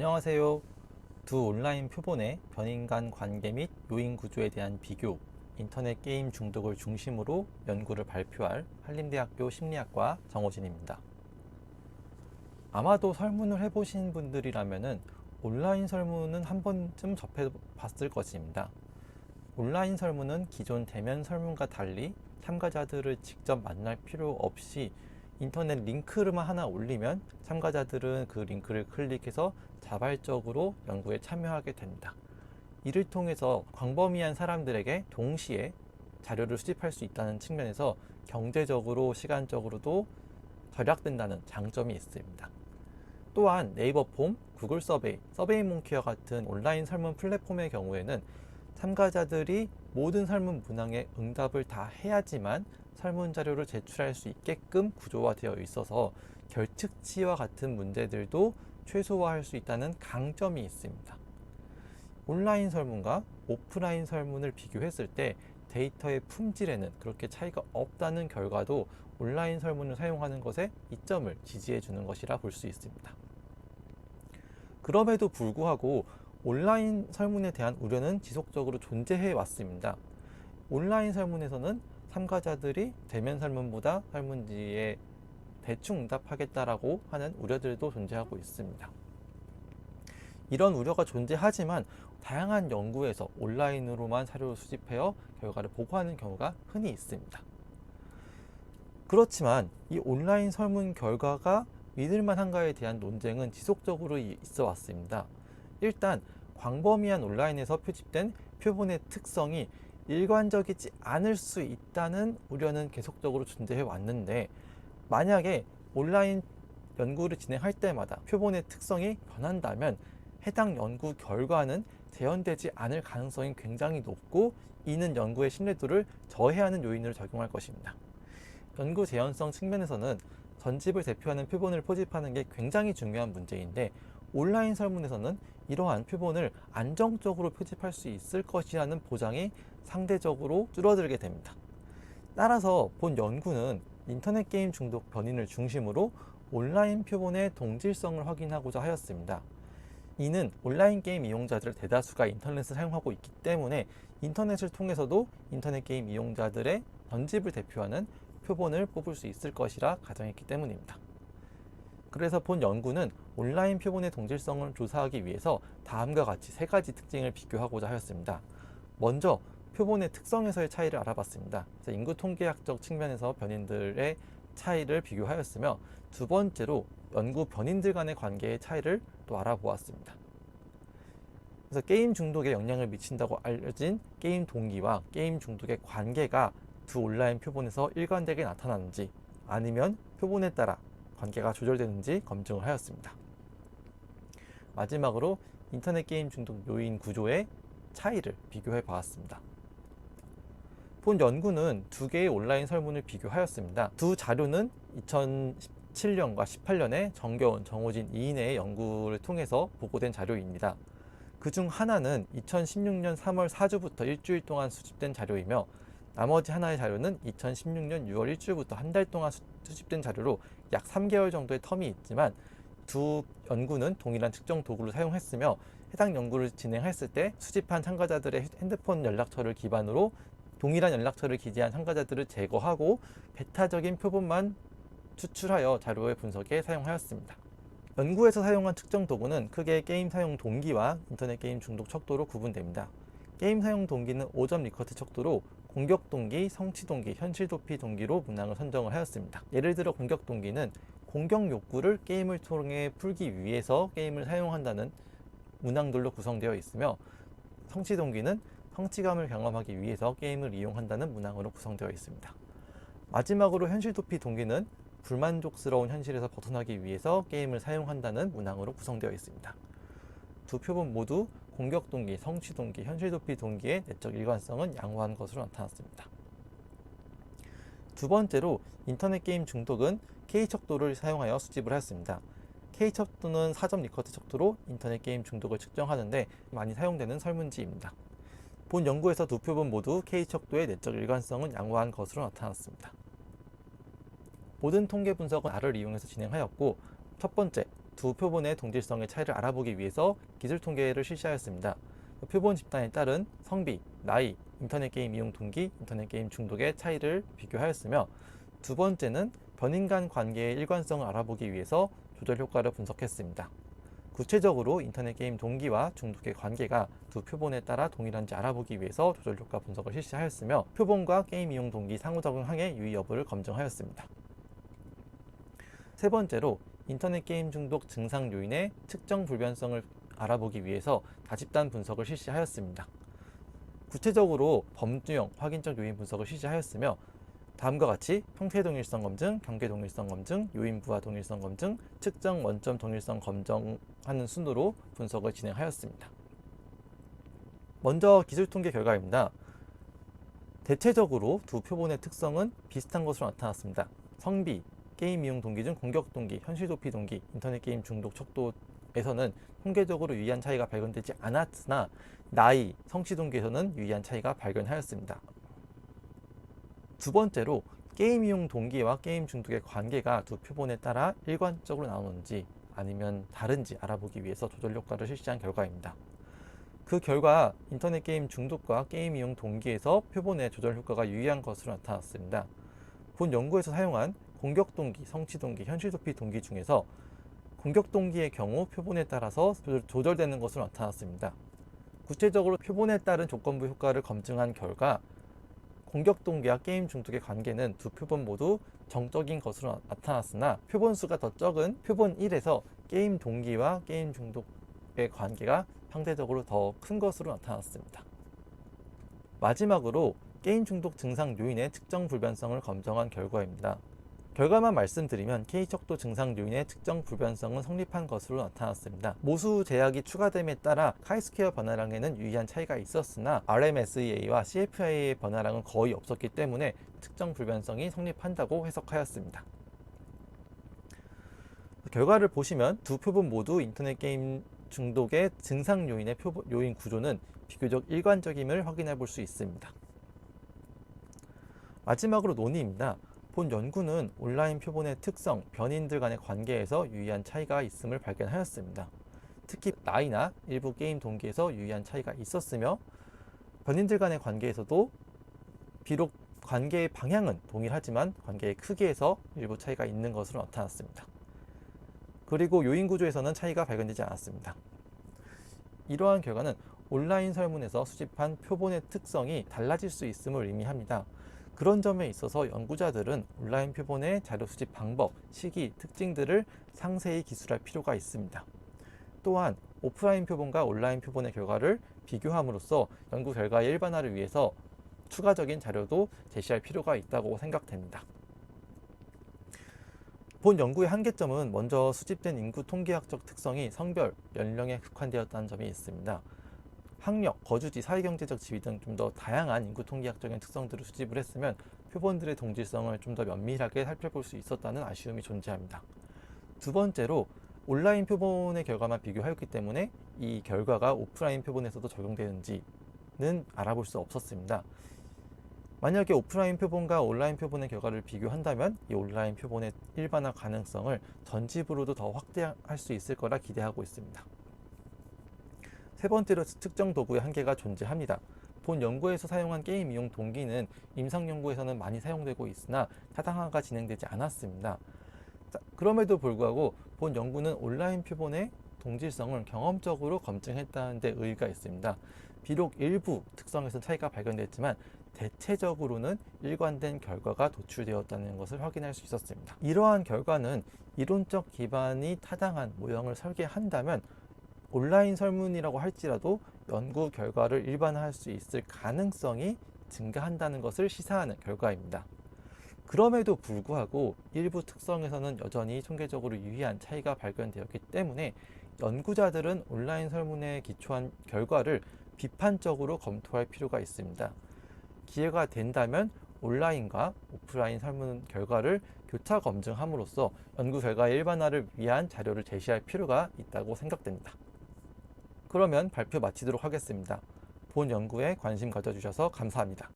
안녕하세요. 두 온라인 표본의 변인 간 관계 및 요인 구조에 대한 비교, 인터넷 게임 중독을 중심으로 연구를 발표할 한림대학교 심리학과 정호진입니다. 아마도 설문을 해보신 분들이라면 온라인 설문은 한 번쯤 접해봤을 것입니다. 온라인 설문은 기존 대면 설문과 달리 참가자들을 직접 만날 필요 없이 인터넷 링크만 하나 올리면 참가자들은 그 링크를 클릭해서 자발적으로 연구에 참여하게 됩니다. 이를 통해서 광범위한 사람들에게 동시에 자료를 수집할 수 있다는 측면에서 경제적으로 시간적으로도 절약된다는 장점이 있습니다. 또한 네이버 폼, 구글 서베이, 서베이몬키와 같은 온라인 설문 플랫폼의 경우에는 참가자들이 모든 설문 문항에 응답을 다 해야지만 설문 자료를 제출할 수 있게끔 구조화되어 있어서 결특치와 같은 문제들도 최소화할 수 있다는 강점이 있습니다. 온라인 설문과 오프라인 설문을 비교했을 때 데이터의 품질에는 그렇게 차이가 없다는 결과도 온라인 설문을 사용하는 것에 이점을 지지해 주는 것이라 볼 수 있습니다. 그럼에도 불구하고 온라인 설문에 대한 우려는 지속적으로 존재해 왔습니다. 온라인 설문에서는 참가자들이 대면 설문보다 설문지에 대충 응답하겠다라고 하는 우려들도 존재하고 있습니다. 이런 우려가 존재하지만 다양한 연구에서 온라인으로만 자료를 수집하여 결과를 보고하는 경우가 흔히 있습니다. 그렇지만 이 온라인 설문 결과가 믿을만한가에 대한 논쟁은 지속적으로 있어 왔습니다. 일단 광범위한 온라인에서 표집된 표본의 특성이 일관적이지 않을 수 있다는 우려는 계속적으로 존재해 왔는데, 만약에 온라인 연구를 진행할 때마다 표본의 특성이 변한다면 해당 연구 결과는 재현되지 않을 가능성이 굉장히 높고, 이는 연구의 신뢰도를 저해하는 요인으로 작용할 것입니다. 연구 재현성 측면에서는 전집을 대표하는 표본을 포집하는 게 굉장히 중요한 문제인데, 온라인 설문에서는 이러한 표본을 안정적으로 표집할 수 있을 것이라는 보장이 상대적으로 줄어들게 됩니다. 따라서 본 연구는 인터넷 게임 중독 변인을 중심으로 온라인 표본의 동질성을 확인하고자 하였습니다. 이는 온라인 게임 이용자들 대다수가 인터넷을 사용하고 있기 때문에 인터넷을 통해서도 인터넷 게임 이용자들의 전집을 대표하는 표본을 뽑을 수 있을 것이라 가정했기 때문입니다. 그래서 본 연구는 온라인 표본의 동질성을 조사하기 위해서 다음과 같이 세 가지 특징을 비교하고자 하였습니다. 먼저 표본의 특성에서의 차이를 알아봤습니다. 그래서 인구 통계학적 측면에서 변인들의 차이를 비교하였으며, 두 번째로 연구 변인들 간의 관계의 차이를 또 알아보았습니다. 그래서 게임 중독에 영향을 미친다고 알려진 게임 동기와 게임 중독의 관계가 두 온라인 표본에서 일관되게 나타나는지, 아니면 표본에 따라 관계가 조절되는지 검증을 하였습니다. 마지막으로 인터넷 게임 중독 요인 구조의 차이를 비교해 보았습니다. 본 연구는 두 개의 온라인 설문을 비교하였습니다. 두 자료는 2017년과 18년에 정겨운, 정호진 2인의 연구를 통해서 보고된 자료입니다. 그중 하나는 2016년 3월 4주부터 일주일 동안 수집된 자료이며, 나머지 하나의 자료는 2016년 6월 일주일부터 한 달 동안 수집된 자료로 약 3개월 정도의 텀이 있지만, 두 연구는 동일한 측정 도구를 사용했으며, 해당 연구를 진행했을 때 수집한 참가자들의 핸드폰 연락처를 기반으로 동일한 연락처를 기재한 참가자들을 제거하고 배타적인 표본만 추출하여 자료의 분석에 사용하였습니다. 연구에서 사용한 측정 도구는 크게 게임 사용 동기와 인터넷 게임 중독 척도로 구분됩니다. 게임 사용 동기는 5점 리커트 척도로 공격 동기, 성취 동기, 현실 도피 동기로 문항을 선정을 하였습니다. 예를 들어 공격 동기는 공격 욕구를 게임을 통해 풀기 위해서 게임을 사용한다는 문항들로 구성되어 있으며, 성취 동기는 성취감을 경험하기 위해서 게임을 이용한다는 문항으로 구성되어 있습니다. 마지막으로 현실 도피 동기는 불만족스러운 현실에서 벗어나기 위해서 게임을 사용한다는 문항으로 구성되어 있습니다. 두 표본 모두 공격 동기, 성취 동기, 현실 도피 동기의 내적 일관성은 양호한 것으로 나타났습니다. 두 번째로 인터넷 게임 중독은 K 척도를 사용하여 수집을 하였습니다. K 척도는 4점 리커트 척도로 인터넷 게임 중독을 측정하는데 많이 사용되는 설문지입니다. 본 연구에서 두 표본 모두 K 척도의 내적 일관성은 양호한 것으로 나타났습니다. 모든 통계 분석은 R을 이용해서 진행하였고, 첫 번째, 두 표본의 동질성의 차이를 알아보기 위해서 기술 통계를 실시하였습니다. 표본 집단에 따른 성비, 나이, 인터넷 게임 이용 동기, 인터넷 게임 중독의 차이를 비교하였으며, 두 번째는 변인 간 관계의 일관성을 알아보기 위해서 조절 효과를 분석했습니다. 구체적으로 인터넷 게임 동기와 중독의 관계가 두 표본에 따라 동일한지 알아보기 위해서 조절 효과 분석을 실시하였으며, 표본과 게임 이용 동기 상호 적응항의 유의 여부를 검증하였습니다. 세 번째로 인터넷 게임 중독 증상 요인의 측정 불변성을 알아보기 위해서 다집단 분석을 실시하였습니다. 구체적으로 범주형 확인적 요인 분석을 실시하였으며, 다음과 같이 형태 동일성 검증, 경계 동일성 검증, 요인 부하 동일성 검증, 측정 원점 동일성 검증하는 순으로 분석을 진행하였습니다. 먼저 기술 통계 결과입니다. 대체적으로 두 표본의 특성은 비슷한 것으로 나타났습니다. 성비, 게임 이용 동기 중 공격 동기, 현실 도피 동기, 인터넷 게임 중독 척도에서는 통계적으로 유의한 차이가 발견되지 않았으나, 나이, 성취 동기에서는 유의한 차이가 발견하였습니다. 두 번째로 게임 이용 동기와 게임 중독의 관계가 두 표본에 따라 일관적으로 나오는지 아니면 다른지 알아보기 위해서 조절 효과를 실시한 결과입니다. 그 결과 인터넷 게임 중독과 게임 이용 동기에서 표본의 조절 효과가 유의한 것으로 나타났습니다. 본 연구에서 사용한 공격 동기, 성취 동기, 현실 도피 동기 중에서 공격 동기의 경우 표본에 따라서 조절되는 것으로 나타났습니다. 구체적으로 표본에 따른 조건부 효과를 검증한 결과 공격 동기와 게임 중독의 관계는 두 표본 모두 정적인 것으로 나타났으나, 표본 수가 더 적은 표본 1에서 게임 동기와 게임 중독의 관계가 상대적으로 더 큰 것으로 나타났습니다. 마지막으로 게임 중독 증상 요인의 측정 불변성을 검증한 결과입니다. 결과만 말씀드리면 K척도 증상 요인의 측정 불변성은 성립한 것으로 나타났습니다. 모수 제약이 추가됨에 따라 카이스퀘어 변화량에는 유의한 차이가 있었으나 RMSEA와 CFA의 변화량은 거의 없었기 때문에 측정 불변성이 성립한다고 해석하였습니다. 결과를 보시면 두 표본 모두 인터넷 게임 중독의 증상 요인의 요인 구조는 비교적 일관적임을 확인해 볼 수 있습니다. 마지막으로 논의입니다. 본 연구는 온라인 표본의 특성, 변인들 간의 관계에서 유의한 차이가 있음을 발견하였습니다. 특히 나이나 일부 게임 동기에서 유의한 차이가 있었으며, 변인들 간의 관계에서도 비록 관계의 방향은 동일하지만 관계의 크기에서 일부 차이가 있는 것으로 나타났습니다. 그리고 요인 구조에서는 차이가 발견되지 않았습니다. 이러한 결과는 온라인 설문에서 수집한 표본의 특성이 달라질 수 있음을 의미합니다. 그런 점에 있어서 연구자들은 온라인 표본의 자료 수집 방법, 시기, 특징들을 상세히 기술할 필요가 있습니다. 또한 오프라인 표본과 온라인 표본의 결과를 비교함으로써 연구 결과의 일반화를 위해서 추가적인 자료도 제시할 필요가 있다고 생각됩니다. 본 연구의 한계점은 먼저 수집된 인구 통계학적 특성이 성별, 연령에 국한되었다는 점이 있습니다. 학력, 거주지, 사회경제적 지위 등 좀 더 다양한 인구 통계학적인 특성들을 수집을 했으면 표본들의 동질성을 좀 더 면밀하게 살펴볼 수 있었다는 아쉬움이 존재합니다. 두 번째로 온라인 표본의 결과만 비교하였기 때문에 이 결과가 오프라인 표본에서도 적용되는지는 알아볼 수 없었습니다. 만약에 오프라인 표본과 온라인 표본의 결과를 비교한다면 이 온라인 표본의 일반화 가능성을 전집으로도 더 확대할 수 있을 거라 기대하고 있습니다. 세 번째로 측정 도구의 한계가 존재합니다. 본 연구에서 사용한 게임 이용 동기는 임상 연구에서는 많이 사용되고 있으나 타당화가 진행되지 않았습니다. 그럼에도 불구하고 본 연구는 온라인 표본의 동질성을 경험적으로 검증했다는 데 의의가 있습니다. 비록 일부 특성에서 차이가 발견됐지만 대체적으로는 일관된 결과가 도출되었다는 것을 확인할 수 있었습니다. 이러한 결과는 이론적 기반이 타당한 모형을 설계한다면 온라인 설문이라고 할지라도 연구 결과를 일반화할 수 있을 가능성이 증가한다는 것을 시사하는 결과입니다. 그럼에도 불구하고 일부 특성에서는 여전히 통계적으로 유의한 차이가 발견되었기 때문에 연구자들은 온라인 설문에 기초한 결과를 비판적으로 검토할 필요가 있습니다. 기회가 된다면 온라인과 오프라인 설문 결과를 교차 검증함으로써 연구 결과의 일반화를 위한 자료를 제시할 필요가 있다고 생각됩니다. 그러면 발표 마치도록 하겠습니다. 본 연구에 관심 가져주셔서 감사합니다.